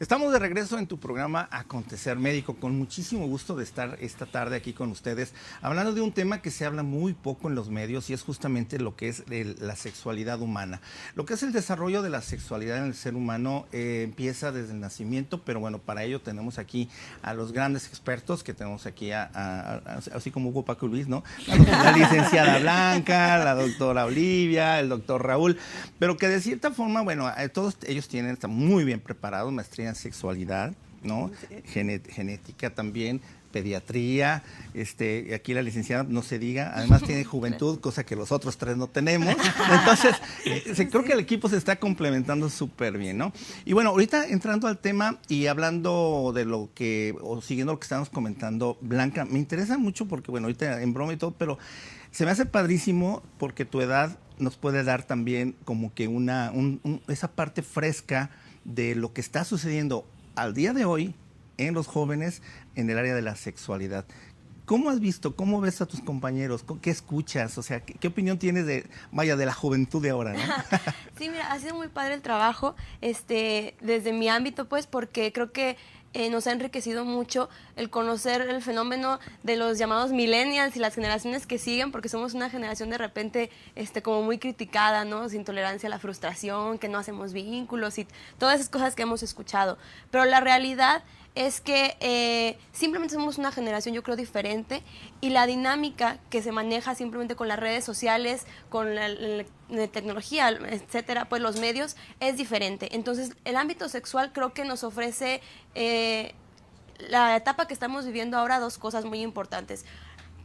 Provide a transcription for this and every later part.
Estamos de regreso en tu programa Acontecer Médico, con muchísimo gusto de estar esta tarde aquí con ustedes, hablando de un tema que se habla muy poco en los medios y es justamente lo que es la sexualidad humana. Lo que es el desarrollo de la sexualidad en el ser humano empieza desde el nacimiento, pero bueno, para ello tenemos aquí a los grandes expertos que tenemos aquí, así como Hugo, Paco y Luis, ¿no? La licenciada Blanca, la doctora Olivia, el doctor Raúl, pero que de cierta forma, bueno, todos ellos están muy bien preparados, maestría en sexualidad, ¿no? Genética también, pediatría, aquí la licenciada no se diga, además tiene juventud, cosa que los otros tres no tenemos. Entonces, creo que el equipo se está complementando súper bien, ¿no? Y bueno, ahorita entrando al tema y hablando de lo que, o siguiendo lo que estamos comentando, Blanca, me interesa mucho porque, bueno, ahorita en broma y todo, pero se me hace padrísimo porque tu edad nos puede dar también como que esa parte fresca de lo que está sucediendo al día de hoy en los jóvenes en el área de la sexualidad. ¿Cómo has visto, cómo ves a tus compañeros? ¿Qué escuchas? O sea, ¿qué opinión tienes de la juventud de ahora, ¿no? Sí, mira, ha sido muy padre el trabajo, desde mi ámbito, pues, porque creo que nos ha enriquecido mucho el conocer el fenómeno de los llamados millennials y las generaciones que siguen, porque somos una generación de repente como muy criticada, ¿no? Sin tolerancia a la frustración, que no hacemos vínculos y todas esas cosas que hemos escuchado. Pero la realidad es que simplemente somos una generación, yo creo, diferente, y la dinámica que se maneja simplemente con las redes sociales, con la tecnología, etcétera, pues los medios, es diferente. Entonces, el ámbito sexual creo que nos ofrece la etapa que estamos viviendo ahora, dos cosas muy importantes.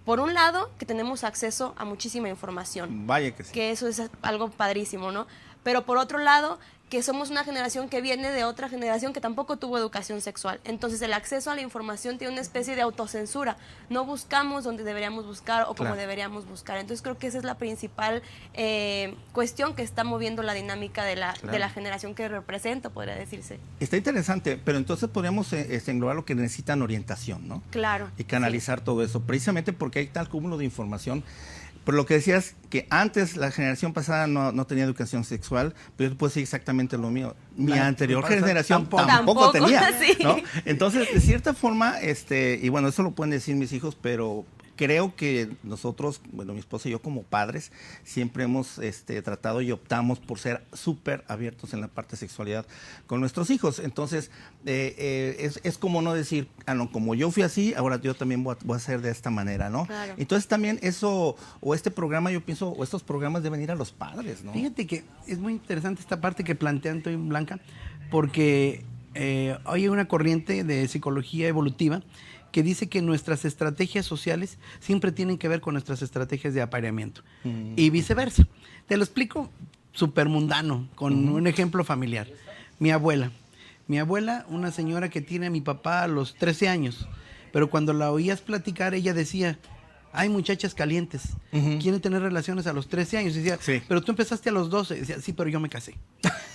Por un lado, que tenemos acceso a muchísima información. Vaya que sí. Que eso es algo padrísimo, ¿no? Pero por otro lado, que somos una generación que viene de otra generación que tampoco tuvo educación sexual. Entonces, el acceso a la información tiene una especie de autocensura. No buscamos donde deberíamos buscar o como deberíamos buscar. Entonces, creo que esa es la principal cuestión que está moviendo la dinámica de la generación que represento, podría decirse. Está interesante, pero entonces podríamos englobar lo que necesitan orientación, ¿no? Claro. Y canalizar todo eso, precisamente porque hay tal cúmulo de información. Pero lo que decías, que antes la generación pasada no tenía educación sexual, pero yo puedo decir exactamente lo mío. Mi anterior generación tampoco tenía, sí. ¿no? Entonces, de cierta forma, y bueno, eso lo pueden decir mis hijos, pero creo que nosotros, bueno, mi esposa y yo como padres, siempre hemos tratado y optamos por ser súper abiertos en la parte de sexualidad con nuestros hijos. Entonces, es como no decir, no, como yo fui así, ahora yo también voy a ser de esta manera, ¿no? Claro. Entonces también eso, o este programa, yo pienso, o estos programas deben ir a los padres, ¿no? Fíjate que es muy interesante esta parte que plantean tú y Blanca, porque hay una corriente de psicología evolutiva que dice que nuestras estrategias sociales siempre tienen que ver con nuestras estrategias de apareamiento y viceversa. Te lo explico súper mundano, con un ejemplo familiar. Mi abuela, una señora que tiene a mi papá a los 13 años, pero cuando la oías platicar, ella decía, hay muchachas calientes, quieren tener relaciones a los 13 años. Y decía, sí, pero tú empezaste a los 12. Decía, sí, pero yo me casé.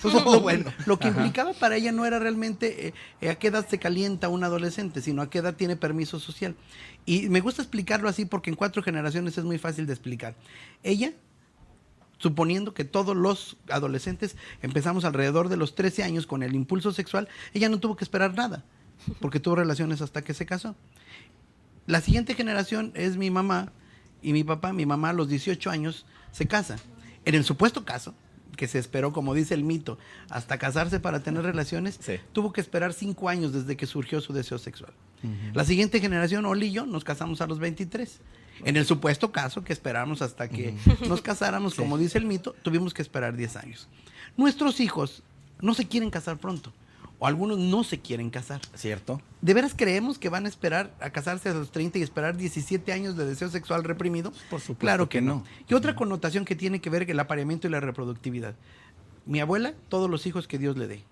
Entonces, lo que implicaba para ella no era realmente a qué edad se calienta un adolescente, sino a qué edad tiene permiso social. Y me gusta explicarlo así porque en 4 generaciones es muy fácil de explicar. Ella, suponiendo que todos los adolescentes empezamos alrededor de los 13 años con el impulso sexual, ella no tuvo que esperar nada, porque tuvo relaciones hasta que se casó. La siguiente generación es mi mamá y mi papá. Mi mamá a los 18 años se casa. En el supuesto caso, que se esperó, como dice el mito, hasta casarse para tener relaciones, sí, tuvo que esperar 5 años desde que surgió su deseo sexual. La siguiente generación, Oli y yo, nos casamos a los 23. En el supuesto caso que esperamos hasta que nos casáramos, como dice el mito, tuvimos que esperar 10 años. Nuestros hijos no se quieren casar pronto, o algunos no se quieren casar. ¿Cierto? ¿De veras creemos que van a esperar a casarse a los 30 y esperar 17 años de deseo sexual reprimido? Por supuesto. Claro que no. Y otra connotación que tiene que ver con el apareamiento y la reproductividad. Mi abuela, todos los hijos que Dios le dé.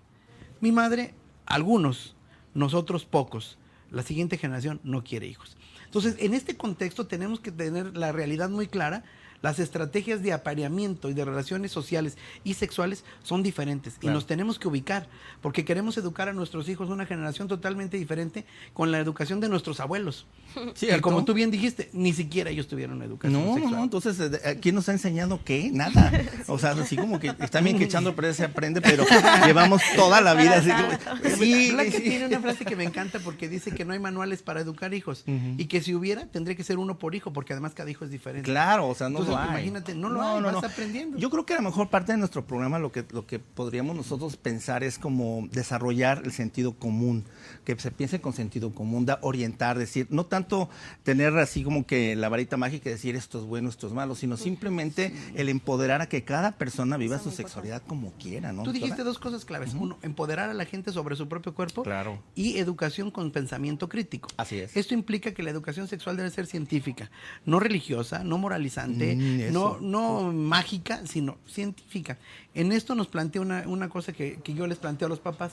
Mi madre, algunos, nosotros pocos. La siguiente generación no quiere hijos. Entonces, en este contexto tenemos que tener la realidad muy clara. Las estrategias de apareamiento y de relaciones sociales y sexuales son diferentes y nos tenemos que ubicar porque queremos educar a nuestros hijos una generación totalmente diferente con la educación de nuestros abuelos. ¿Cierto? Y como tú bien dijiste, ni siquiera ellos tuvieron una educación sexual. No, entonces, ¿quién nos ha enseñado qué? Nada. O sea, así como que está bien que echando a perder se aprende, pero llevamos toda la vida así como... Sí, Blanca tiene una frase que me encanta porque dice que no hay manuales para educar hijos y que si hubiera, tendría que ser uno por hijo, porque además cada hijo es diferente. Claro, o sea, no Entonces, lo hay. imagínate, no lo hay, vas aprendiendo. Yo creo que a lo mejor parte de nuestro programa lo que podríamos nosotros pensar es como desarrollar el sentido común, que se piense con sentido común, orientar, decir, no tanto tener así como que la varita mágica y decir esto es bueno, esto es malo, sino simplemente el empoderar a que cada persona viva su sexualidad como quiera, ¿no? Tú dijiste dos cosas claves. Uno, empoderar a la gente sobre su propio cuerpo. Claro. Y educación con pensamiento crítico. Así es. Esto implica que la educación sexual debe ser científica, no religiosa, no moralizante, no mágica, sino científica. En esto nos plantea una cosa que yo les planteo a los papás.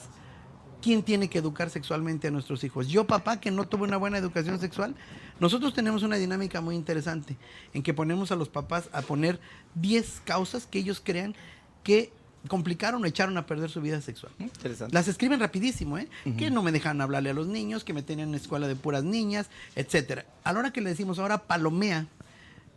¿Quién tiene que educar sexualmente a nuestros hijos? Yo, papá, que no tuve una buena educación sexual. Nosotros tenemos una dinámica muy interesante en que ponemos a los papás a poner 10 causas que ellos crean que complicaron o echaron a perder su vida sexual. Interesante. Las escriben rapidísimo, que no me dejan hablarle a los niños, que me tenían en escuela de puras niñas, etcétera. A la hora que le decimos ahora palomea,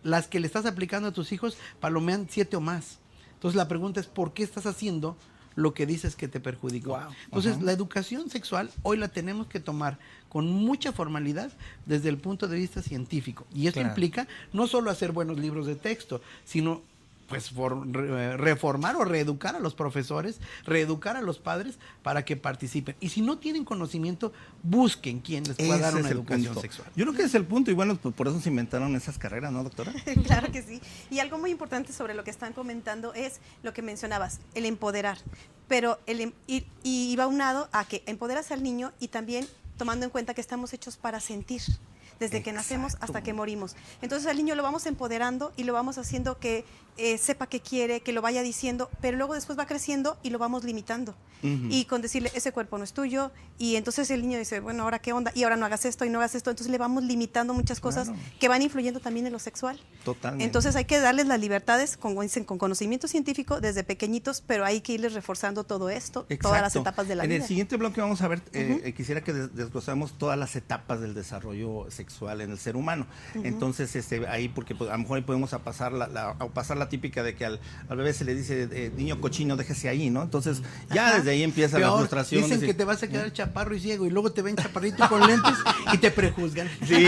las que le estás aplicando a tus hijos palomean 7 o más. Entonces la pregunta es, ¿por qué estás haciendo lo que dices que te perjudicó? Wow. Entonces, la educación sexual hoy la tenemos que tomar con mucha formalidad desde el punto de vista científico. Y esto implica no solo hacer buenos libros de texto, sino pues reformar o reeducar a los profesores, reeducar a los padres para que participen. Y si no tienen conocimiento, busquen quien les pueda dar una educación sexual. Yo creo que es el punto y bueno, pues por eso se inventaron esas carreras, ¿no, doctora? Claro que sí. Y algo muy importante sobre lo que están comentando es lo que mencionabas, el empoderar. Pero y va unado a que empoderas al niño y también tomando en cuenta que estamos hechos para sentir. Desde que nacemos hasta que morimos. Entonces al niño lo vamos empoderando y lo vamos haciendo que sepa qué quiere, que lo vaya diciendo, pero luego después va creciendo y lo vamos limitando. Y con decirle, ese cuerpo no es tuyo, y entonces el niño dice, bueno, ¿ahora qué onda? Y ahora no hagas esto y no hagas esto. Entonces le vamos limitando muchas cosas que van influyendo también en lo sexual. Totalmente. Entonces hay que darles las libertades con conocimiento científico desde pequeñitos, pero hay que irles reforzando todo esto, todas las etapas de la vida. En el siguiente bloque vamos a ver, quisiera que desglosamos todas las etapas del desarrollo sexual en el ser humano. Entonces, ahí, porque pues, a lo mejor ahí podemos pasar la típica de que al bebé se le dice, niño cochino, déjese ahí, ¿no? Entonces, ya desde ahí empieza la frustración. Dicen que te vas a quedar chaparro y ciego, y luego te ven chaparrito con lentes y te prejuzgan. Sí.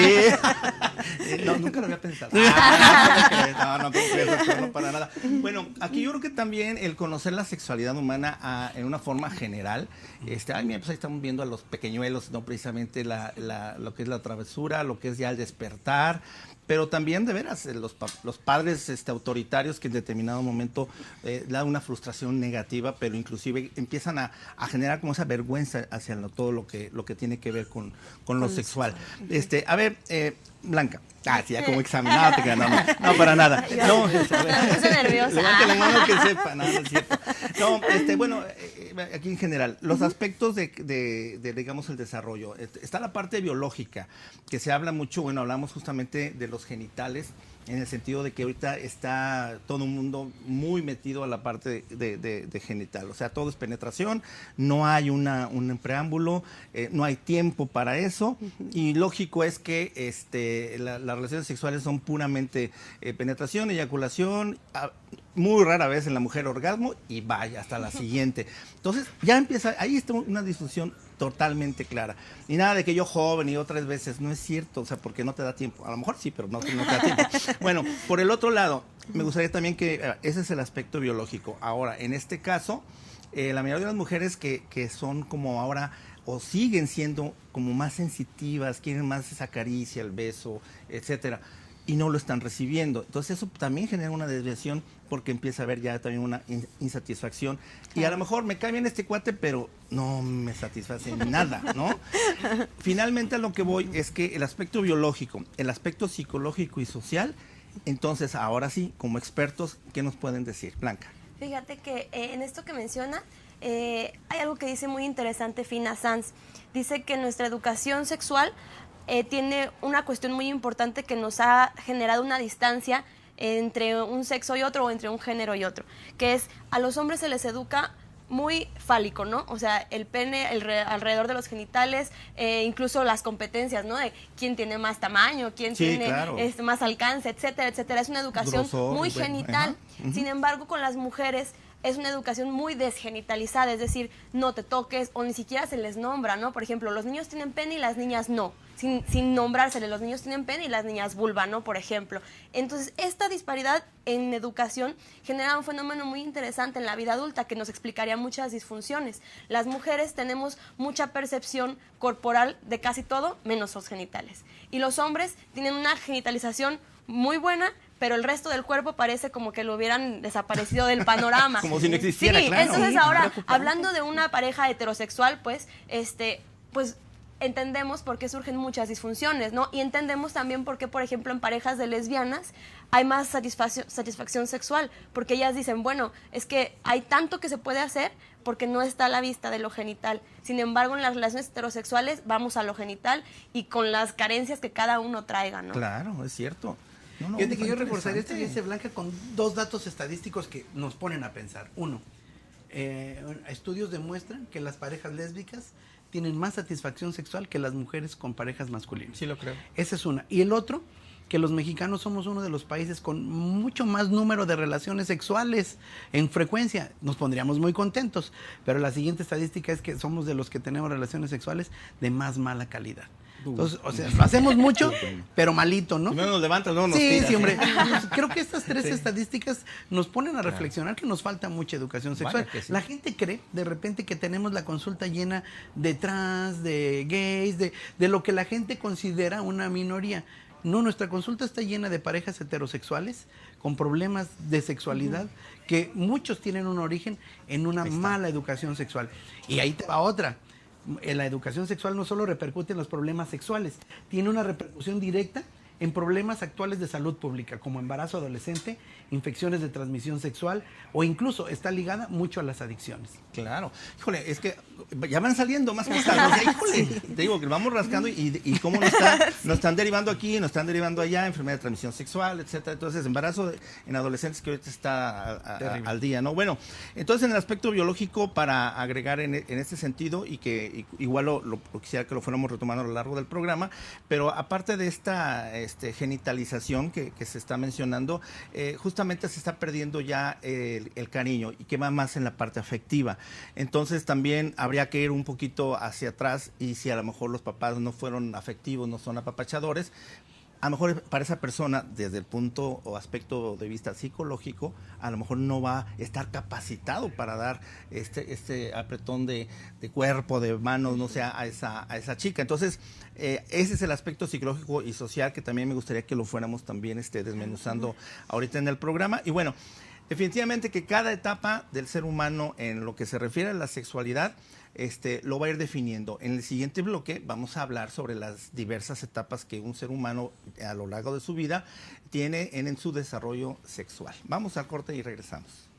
No, nunca lo había pensado. No, para nada. Bueno, aquí yo creo que también el conocer la sexualidad humana en una forma general, pues ahí estamos viendo a los pequeñuelos, no precisamente lo que es la travesura, lo que es ya el despertar, pero también de veras los padres autoritarios que en determinado momento dan una frustración negativa, pero inclusive empiezan a generar como esa vergüenza hacia todo lo que tiene que ver con lo sexual. A ver, Blanca. Sí, ya como examinada, no, para nada. No, nerviosa. Levante la mano que sepa, no es cierto. No, bueno, aquí en general, los aspectos de digamos, el desarrollo. Está la parte biológica, que se habla mucho, bueno, hablamos justamente de los genitales, en el sentido de que ahorita está todo el mundo muy metido a la parte de genital. O sea, todo es penetración, no hay un preámbulo, no hay tiempo para eso, y lógico es que las relaciones sexuales son puramente penetración, eyaculación, muy rara vez en la mujer orgasmo, y vaya, hasta la siguiente. Entonces, ya empieza, ahí está una discusión totalmente clara. Y nada de que yo joven y otras veces, no es cierto, o sea, porque no te da tiempo. A lo mejor sí, pero no te da tiempo. Bueno, por el otro lado, me gustaría también que ese es el aspecto biológico. Ahora, en este caso, la mayoría de las mujeres que son como ahora, o siguen siendo como más sensitivas, quieren más esa caricia, el beso, etcétera, y no lo están recibiendo. Entonces eso también genera una desviación porque empieza a haber ya también una insatisfacción. Y a lo mejor me cae bien este cuate, pero no me satisface en nada, ¿no? Finalmente a lo que voy es que el aspecto biológico, el aspecto psicológico y social, entonces ahora sí, como expertos, ¿qué nos pueden decir? Blanca. Fíjate que en esto que menciona, hay algo que dice muy interesante Fina Sanz. Dice que nuestra educación sexual tiene una cuestión muy importante que nos ha generado una distancia entre un sexo y otro o entre un género y otro, que es a los hombres se les educa muy fálico, ¿no? O sea, el pene alrededor de los genitales, incluso las competencias, ¿no? De quién tiene más tamaño, quién tiene claro, más alcance, etcétera, etcétera. Es una educación grosor, muy bueno, genital. Sin embargo, con las mujeres es una educación muy desgenitalizada, es decir, no te toques o ni siquiera se les nombra, ¿no? Por ejemplo, los niños tienen pene y las niñas no, sin nombrársele, los niños tienen pene y las niñas vulva, ¿no? Por ejemplo. Entonces, esta disparidad en educación genera un fenómeno muy interesante en la vida adulta que nos explicaría muchas disfunciones. Las mujeres tenemos mucha percepción corporal de casi todo, menos los genitales. Y los hombres tienen una genitalización muy buena, pero el resto del cuerpo parece como que lo hubieran desaparecido del panorama. Como si no existiera, sí, claro. Entonces Sí, ahora, preocupante. hablando de una pareja heterosexual, pues entendemos por qué surgen muchas disfunciones, ¿no? Y entendemos también por qué, por ejemplo, en parejas de lesbianas hay más satisfacción sexual, porque ellas dicen, bueno, es que hay tanto que se puede hacer porque no está a la vista de lo genital. Sin embargo, en las relaciones heterosexuales vamos a lo genital y con las carencias que cada uno traiga, ¿no? Claro, es cierto. No, Fíjate que yo está reforzaría esta interesante. evidencia blanca con dos datos estadísticos que nos ponen a pensar. Uno, estudios demuestran que las parejas lésbicas tienen más satisfacción sexual que las mujeres con parejas masculinas. Sí lo creo. Esa es una. Y el otro, que los mexicanos somos uno de los países con mucho más número de relaciones sexuales en frecuencia. Nos pondríamos muy contentos. Pero la siguiente estadística es que somos de los que tenemos relaciones sexuales de más mala calidad. Entonces, o sea, lo hacemos mucho, pero malito, ¿no? Primero nos levantas, luego nos Sí, tiras. sí, hombre. Creo que estas tres Sí. estadísticas nos ponen a reflexionar que nos falta mucha educación sexual. Vaya que sí. La gente cree de repente que tenemos la consulta llena de trans, de gays, de lo que la gente considera una minoría. No, nuestra consulta está llena de parejas heterosexuales con problemas de sexualidad que muchos tienen un origen en una mala educación sexual. Y ahí te va otra. La educación sexual no solo repercute en los problemas sexuales, tiene una repercusión directa en problemas actuales de salud pública, como embarazo adolescente, infecciones de transmisión sexual o incluso está ligada mucho a las adicciones. Claro. Híjole, es que ya van saliendo más cosas. O sea, híjole, te digo que vamos rascando y cómo nos están derivando aquí, nos están derivando allá, enfermedad de transmisión sexual, etcétera. Entonces, embarazo en adolescentes que ahorita está al día, ¿no? Bueno, entonces en el aspecto biológico, para agregar en este sentido, y que igual lo quisiera que lo fuéramos retomando a lo largo del programa, pero aparte de esta genitalización que se está mencionando, justamente se está perdiendo ya el cariño y que va más en la parte afectiva. Entonces también habría que ir un poquito hacia atrás y si a lo mejor los papás no fueron afectivos, no son apapachadores, a lo mejor para esa persona, desde el punto o aspecto de vista psicológico, a lo mejor no va a estar capacitado para dar este apretón de cuerpo, de manos, no sé, a esa chica. Entonces, ese es el aspecto psicológico y social que también me gustaría que lo fuéramos también desmenuzando ahorita en el programa. Y bueno, definitivamente que cada etapa del ser humano en lo que se refiere a la sexualidad lo va a ir definiendo. En el siguiente bloque vamos a hablar sobre las diversas etapas que un ser humano a lo largo de su vida tiene en su desarrollo sexual. Vamos al corte y regresamos.